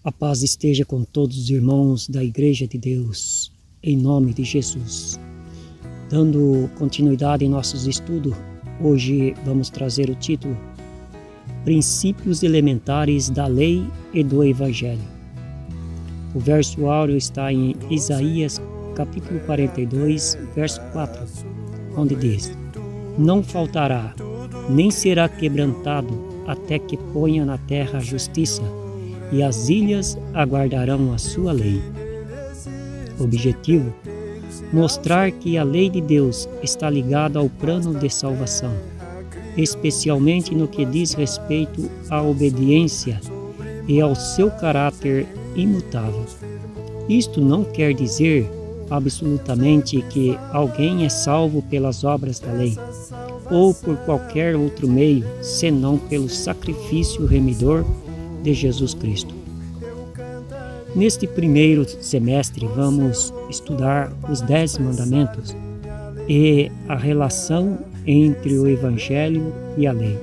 A paz esteja com todos os irmãos da Igreja de Deus, em nome de Jesus. Dando continuidade em nossos estudos, hoje vamos trazer o título Princípios Elementares da Lei e do Evangelho. O verso áureo está em Isaías capítulo 42, verso 4, onde diz: Não faltará, nem será quebrantado, até que ponha na terra a justiça, e as ilhas aguardarão a sua lei. Objetivo: mostrar que a lei de Deus está ligada ao plano de salvação, especialmente no que diz respeito à obediência e ao seu caráter imutável. Isto não quer dizer absolutamente que alguém é salvo pelas obras da lei, ou por qualquer outro meio, senão pelo sacrifício remidor de Jesus Cristo. Neste primeiro semestre vamos estudar os 10 mandamentos e a relação entre o Evangelho e a lei.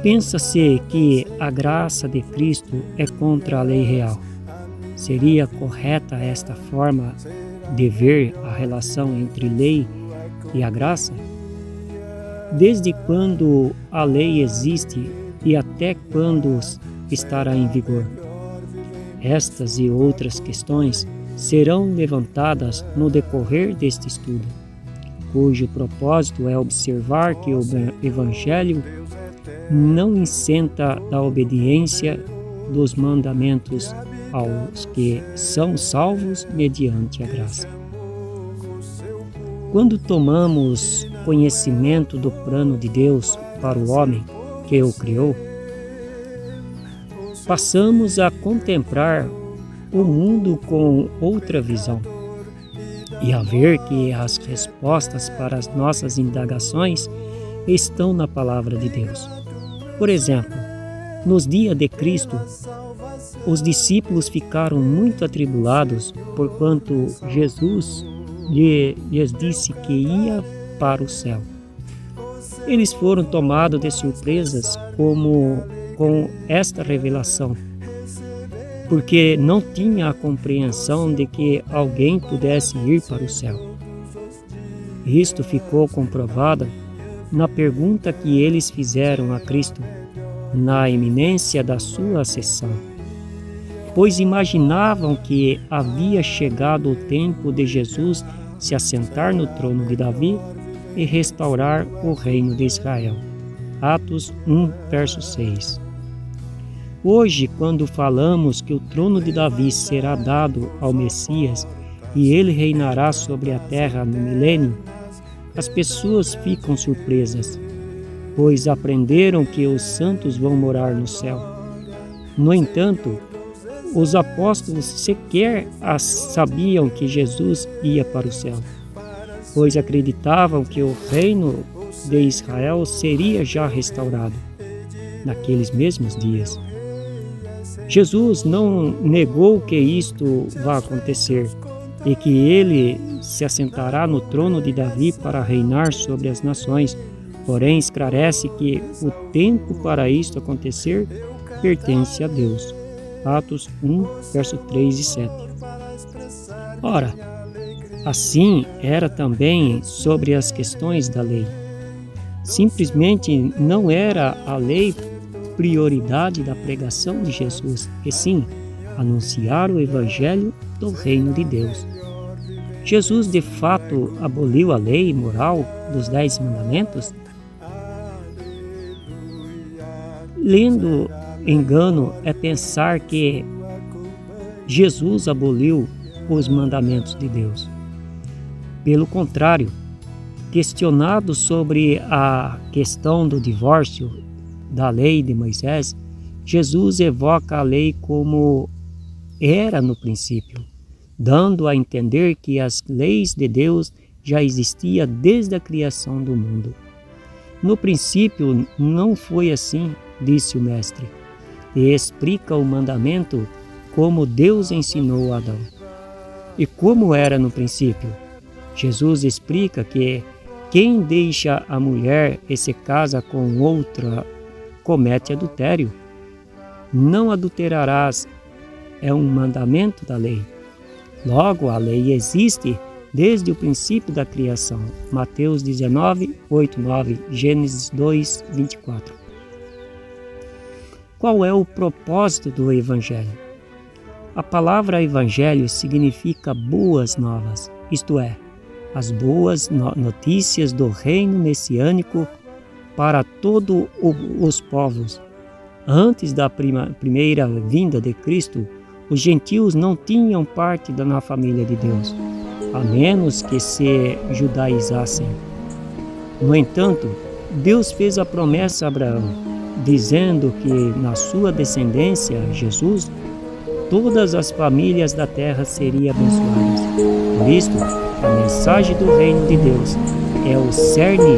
Pensa-se que a graça de Cristo é contra a lei real. Seria correta esta forma de ver a relação entre lei e a graça? Desde quando a lei existe e até quando estará em vigor? Estas e outras questões serão levantadas no decorrer deste estudo, cujo propósito é observar que o Evangelho não isenta da obediência dos mandamentos aos que são salvos mediante a graça. Quando tomamos conhecimento do plano de Deus para o homem que o criou, passamos a contemplar o mundo com outra visão e a ver que as respostas para as nossas indagações estão na palavra de Deus. Por exemplo, nos dias de Cristo, os discípulos ficaram muito atribulados porquanto Jesus lhes disse que ia para o céu. Eles foram tomados de surpresas com esta revelação, porque não tinha a compreensão de que alguém pudesse ir para o céu. Isto ficou comprovado na pergunta que eles fizeram a Cristo, na iminência da sua ascensão, pois imaginavam que havia chegado o tempo de Jesus se assentar no trono de Davi e restaurar o reino de Israel. Atos 1, verso 6. Hoje, quando falamos que o trono de Davi será dado ao Messias e ele reinará sobre a terra no milênio, as pessoas ficam surpresas, pois aprenderam que os santos vão morar no céu. No entanto, os apóstolos sequer sabiam que Jesus ia para o céu, pois acreditavam que o reino de Israel seria já restaurado naqueles mesmos dias. Jesus não negou que isto vá acontecer e que ele se assentará no trono de Davi para reinar sobre as nações, porém esclarece que o tempo para isto acontecer pertence a Deus. Atos 1, verso 3 e 7. Ora, assim era também sobre as questões da lei. Simplesmente não era a lei prioridade da pregação de Jesus, e sim anunciar o Evangelho do Reino de Deus. Jesus de fato aboliu a lei moral dos 10 mandamentos? Lendo engano é pensar que Jesus aboliu os mandamentos de Deus. Pelo contrário, questionado sobre a questão do divórcio da lei de Moisés, Jesus evoca a lei como era no princípio, dando a entender que as leis de Deus já existiam desde a criação do mundo. No princípio não foi assim, disse o mestre, e explica o mandamento como Deus ensinou a Adão. E como era no princípio? Jesus explica que quem deixa a mulher e se casa com outra comete adultério. Não adulterarás é um mandamento da lei. Logo, a lei existe desde o princípio da criação. Mateus 19, 8, 9, Gênesis 2, 24. Qual é o propósito do Evangelho? A palavra Evangelho significa boas novas, isto é, as boas notícias do reino messiânico para todos os povos. Antes da primeira vinda de Cristo, os gentios não tinham parte na família de Deus, a menos que se judaizassem. No entanto, Deus fez a promessa a Abraão, dizendo que na sua descendência, Jesus, todas as famílias da terra seriam abençoadas. Por isto, a mensagem do reino de Deus é o cerne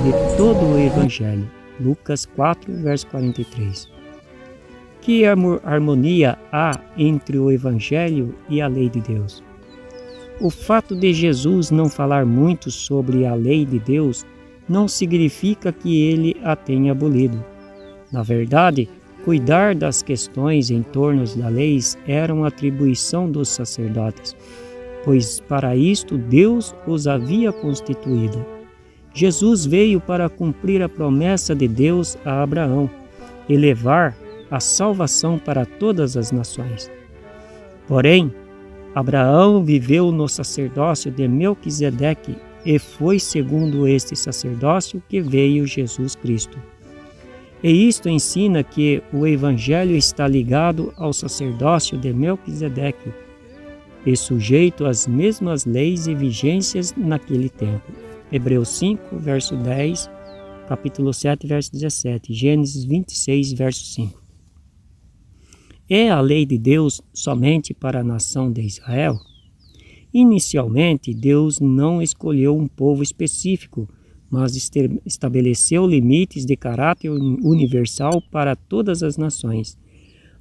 de todo o Evangelho. Lucas 4, verso 43. Que harmonia há entre o Evangelho e a lei de Deus? O fato de Jesus não falar muito sobre a lei de Deus não significa que ele a tenha abolido. Na verdade, cuidar das questões em torno da lei era uma atribuição dos sacerdotes, pois para isto Deus os havia constituído. Jesus veio para cumprir a promessa de Deus a Abraão e levar a salvação para todas as nações. Porém, Abraão viveu no sacerdócio de Melquisedeque e foi segundo este sacerdócio que veio Jesus Cristo. E isto ensina que o Evangelho está ligado ao sacerdócio de Melquisedeque e sujeito às mesmas leis e vigências naquele tempo. Hebreus 5, verso 10, capítulo 7, verso 17, Gênesis 26, verso 5. É a lei de Deus somente para a nação de Israel? Inicialmente, Deus não escolheu um povo específico, mas estabeleceu limites de caráter universal para todas as nações.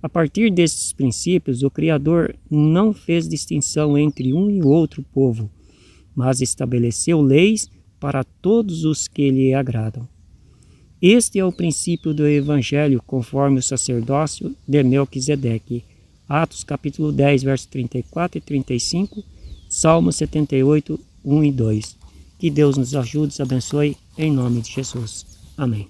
A partir desses princípios, o Criador não fez distinção entre um e outro povo, mas estabeleceu leis para todos os que lhe agradam. Este é o princípio do Evangelho, conforme o sacerdócio de Melquisedeque. Atos capítulo 10, versos 34 e 35, Salmo 78, 1 e 2. Que Deus nos ajude e abençoe, em nome de Jesus. Amém.